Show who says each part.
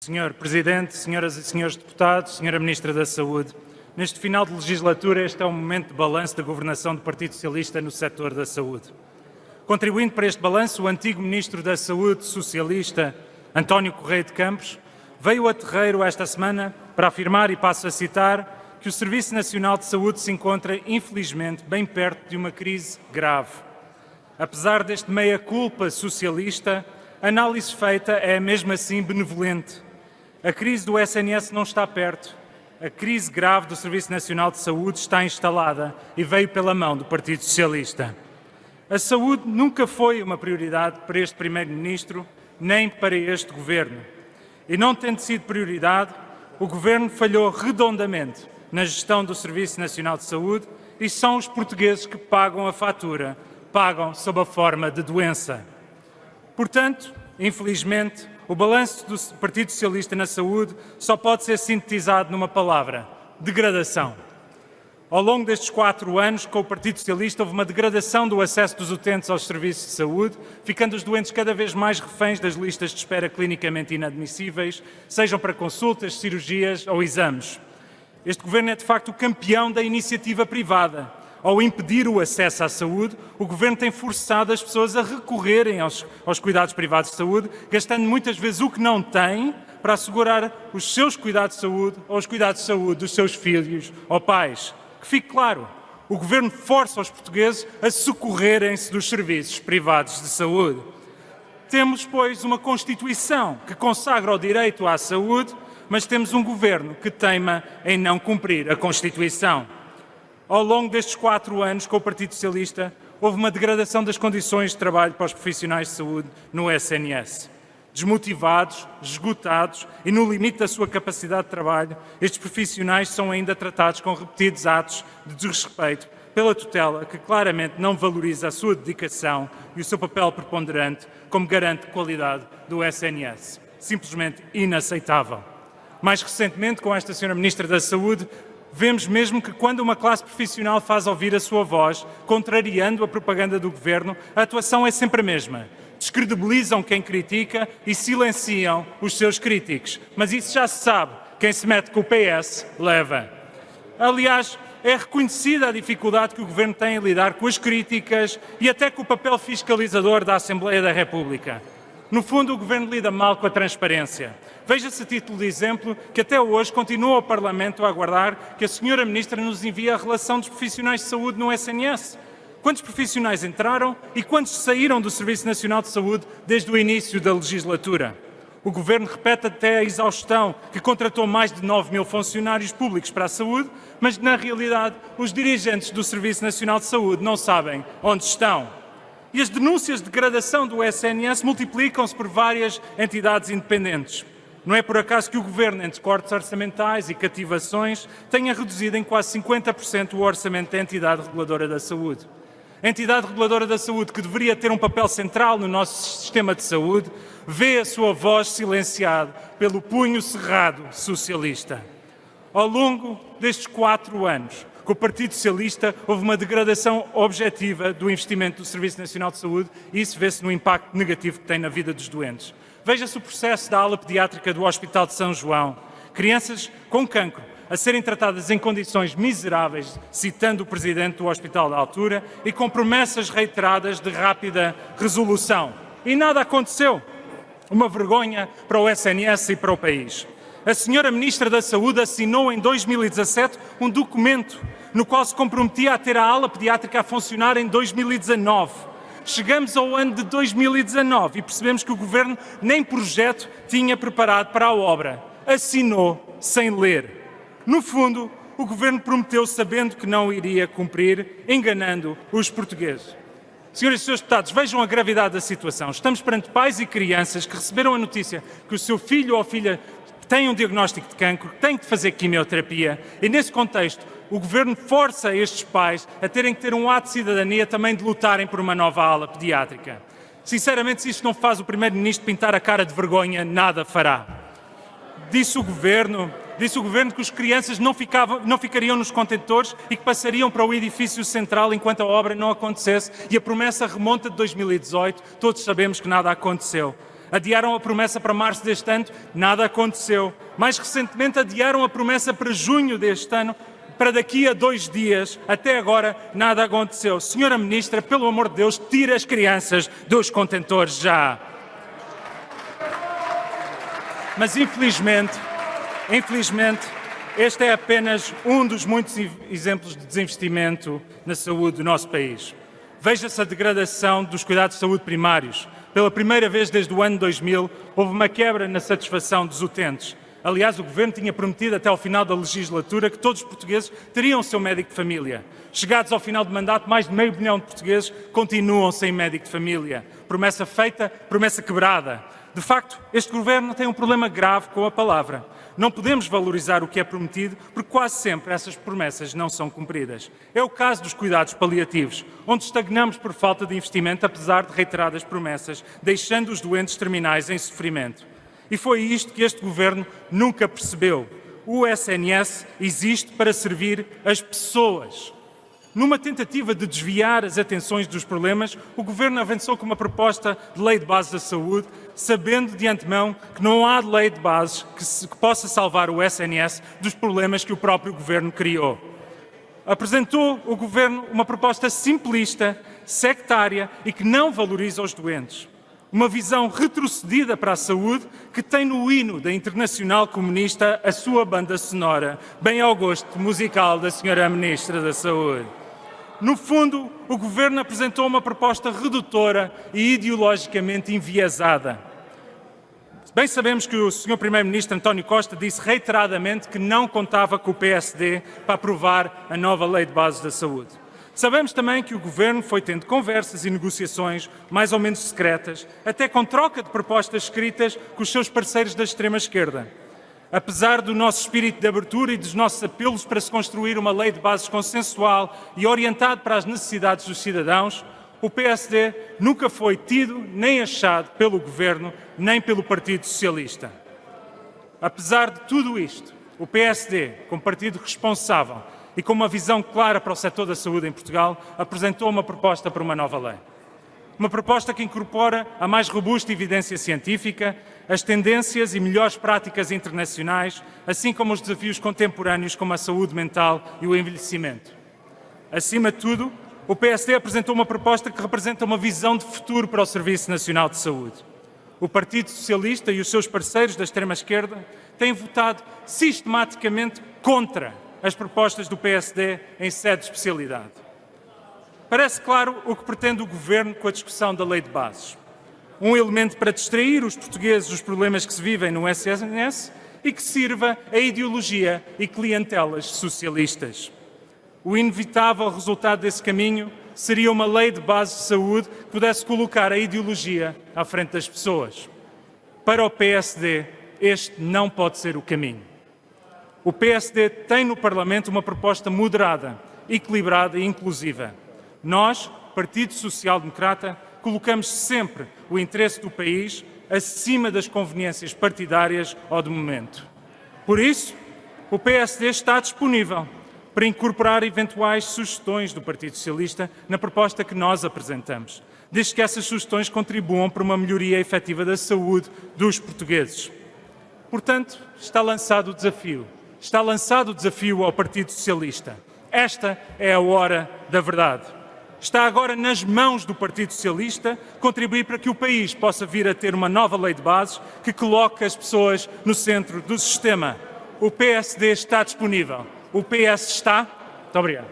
Speaker 1: Senhor Presidente, senhoras e senhores deputados, Senhora Ministra da Saúde, neste final de legislatura este é um momento de balanço da governação do Partido Socialista no setor da saúde. Contribuindo para este balanço, o antigo Ministro da Saúde socialista, António Correia de Campos, veio a terreiro esta semana para afirmar, e passo a citar, que o Serviço Nacional de Saúde se encontra, infelizmente, bem perto de uma crise grave. Apesar deste meia-culpa socialista, a análise feita é mesmo assim benevolente. A crise do SNS não está perto. A crise grave do Serviço Nacional de Saúde está instalada e veio pela mão do Partido Socialista. A saúde nunca foi uma prioridade para este Primeiro-Ministro, nem para este Governo. E não tendo sido prioridade, o Governo falhou redondamente na gestão do Serviço Nacional de Saúde e são os portugueses que pagam a fatura, pagam sob a forma de doença. Portanto, infelizmente, o balanço do Partido Socialista na saúde só pode ser sintetizado numa palavra: degradação. Ao longo destes 4 anos, com o Partido Socialista, houve uma degradação do acesso dos utentes aos serviços de saúde, ficando os doentes cada vez mais reféns das listas de espera clinicamente inadmissíveis, sejam para consultas, cirurgias ou exames. Este Governo é, de facto, o campeão da iniciativa privada. Ao impedir o acesso à saúde, o Governo tem forçado as pessoas a recorrerem aos cuidados privados de saúde, gastando muitas vezes o que não têm para assegurar os seus cuidados de saúde ou os cuidados de saúde dos seus filhos ou pais. Que fique claro, o Governo força os portugueses a socorrerem-se dos serviços privados de saúde. Temos, pois, uma Constituição que consagra o direito à saúde, mas temos um Governo que teima em não cumprir a Constituição. Ao longo destes 4 anos, com o Partido Socialista, houve uma degradação das condições de trabalho para os profissionais de saúde no SNS. Desmotivados, esgotados e no limite da sua capacidade de trabalho, estes profissionais são ainda tratados com repetidos atos de desrespeito pela tutela, que claramente não valoriza a sua dedicação e o seu papel preponderante como garante de qualidade do SNS. Simplesmente inaceitável. Mais recentemente, com esta Sra. Ministra da Saúde, vemos mesmo que quando uma classe profissional faz ouvir a sua voz, contrariando a propaganda do Governo, a atuação é sempre a mesma. Descredibilizam quem critica e silenciam os seus críticos. Mas isso já se sabe. Quem se mete com o PS, leva. Aliás, é reconhecida a dificuldade que o Governo tem em lidar com as críticas e até com o papel fiscalizador da Assembleia da República. No fundo, o Governo lida mal com a transparência. Veja-se a título de exemplo que até hoje continua o Parlamento a aguardar que a Sra. Ministra nos envie a relação dos profissionais de saúde no SNS. Quantos profissionais entraram e quantos saíram do Serviço Nacional de Saúde desde o início da legislatura? O Governo repete até a exaustão que contratou mais de 9.000 funcionários públicos para a saúde, mas na realidade os dirigentes do Serviço Nacional de Saúde não sabem onde estão. E as denúncias de degradação do SNS multiplicam-se por várias entidades independentes. Não é por acaso que o Governo, entre cortes orçamentais e cativações, tenha reduzido em quase 50% o orçamento da entidade reguladora da saúde. A entidade reguladora da saúde, que deveria ter um papel central no nosso sistema de saúde, vê a sua voz silenciada pelo punho cerrado socialista. Ao longo destes 4 anos, com o Partido Socialista, houve uma degradação objetiva do investimento do Serviço Nacional de Saúde e isso vê-se no impacto negativo que tem na vida dos doentes. Veja-se o processo da ala pediátrica do Hospital de São João. Crianças com cancro a serem tratadas em condições miseráveis, citando o Presidente do Hospital da altura, e com promessas reiteradas de rápida resolução. E nada aconteceu. Uma vergonha para o SNS e para o país. A Sra. Ministra da Saúde assinou em 2017 um documento no qual se comprometia a ter a ala pediátrica a funcionar em 2019. Chegamos ao ano de 2019 e percebemos que o Governo nem projeto tinha preparado para a obra. Assinou sem ler. No fundo, o Governo prometeu sabendo que não iria cumprir, enganando os portugueses. Senhoras e senhores deputados, vejam a gravidade da situação. Estamos perante pais e crianças que receberam a notícia que o seu filho ou filha tem um diagnóstico de cancro, tem de fazer quimioterapia e, nesse contexto, o Governo força estes pais a terem que ter um ato de cidadania também de lutarem por uma nova ala pediátrica. Sinceramente, se isto não faz o Primeiro-Ministro pintar a cara de vergonha, nada fará. Disse o Governo que as crianças não ficariam nos contentores e que passariam para o edifício central enquanto a obra não acontecesse e a promessa remonta de 2018, todos sabemos que nada aconteceu. Adiaram a promessa para março deste ano, nada aconteceu. Mais recentemente, adiaram a promessa para junho deste ano, para daqui a 2 dias. Até agora, nada aconteceu. Senhora Ministra, pelo amor de Deus, tire as crianças dos contentores já. Mas, infelizmente, este é apenas um dos muitos exemplos de desinvestimento na saúde do nosso país. Veja-se a degradação dos cuidados de saúde primários. Pela primeira vez desde o ano 2000, houve uma quebra na satisfação dos utentes. Aliás, o Governo tinha prometido até ao final da legislatura que todos os portugueses teriam o seu médico de família. Chegados ao final do mandato, mais de meio bilhão de portugueses continuam sem médico de família. Promessa feita, promessa quebrada. De facto, este Governo tem um problema grave com a palavra. Não podemos valorizar o que é prometido, porque quase sempre essas promessas não são cumpridas. É o caso dos cuidados paliativos, onde estagnamos por falta de investimento, apesar de reiteradas promessas, deixando os doentes terminais em sofrimento. E foi isto que este Governo nunca percebeu. O SNS existe para servir as pessoas. Numa tentativa de desviar as atenções dos problemas, o Governo avançou com uma proposta de lei de base da saúde, sabendo de antemão que não há lei de base que possa salvar o SNS dos problemas que o próprio Governo criou. Apresentou o Governo uma proposta simplista, sectária e que não valoriza os doentes. Uma visão retrocedida para a saúde que tem no hino da Internacional Comunista a sua banda sonora, bem ao gosto musical da Sra. Ministra da Saúde. No fundo, o Governo apresentou uma proposta redutora e ideologicamente enviesada. Bem sabemos que o Sr. Primeiro-Ministro António Costa disse reiteradamente que não contava com o PSD para aprovar a nova Lei de Bases da Saúde. Sabemos também que o Governo foi tendo conversas e negociações mais ou menos secretas, até com troca de propostas escritas com os seus parceiros da extrema-esquerda. Apesar do nosso espírito de abertura e dos nossos apelos para se construir uma lei de bases consensual e orientado para as necessidades dos cidadãos, o PSD nunca foi tido nem achado pelo Governo nem pelo Partido Socialista. Apesar de tudo isto, o PSD, como partido responsável e com uma visão clara para o setor da saúde em Portugal, apresentou uma proposta para uma nova lei. Uma proposta que incorpora a mais robusta evidência científica, as tendências e melhores práticas internacionais, assim como os desafios contemporâneos como a saúde mental e o envelhecimento. Acima de tudo, o PSD apresentou uma proposta que representa uma visão de futuro para o Serviço Nacional de Saúde. O Partido Socialista e os seus parceiros da extrema-esquerda têm votado sistematicamente contra as propostas do PSD em sede de especialidade. Parece claro o que pretende o Governo com a discussão da Lei de Bases. Um elemento para distrair os portugueses dos problemas que se vivem no SNS e que sirva a ideologia e clientelas socialistas. O inevitável resultado desse caminho seria uma lei de base de saúde que pudesse colocar a ideologia à frente das pessoas. Para o PSD, este não pode ser o caminho. O PSD tem no Parlamento uma proposta moderada, equilibrada e inclusiva. Nós, Partido Social Democrata, colocamos sempre o interesse do país acima das conveniências partidárias ou de momento. Por isso, o PSD está disponível para incorporar eventuais sugestões do Partido Socialista na proposta que nós apresentamos, desde que essas sugestões contribuam para uma melhoria efetiva da saúde dos portugueses. Portanto, está lançado o desafio. Está lançado o desafio ao Partido Socialista. Esta é a hora da verdade. Está agora nas mãos do Partido Socialista contribuir para que o país possa vir a ter uma nova lei de bases que coloque as pessoas no centro do sistema. O PSD está disponível. O PS está. Muito obrigado.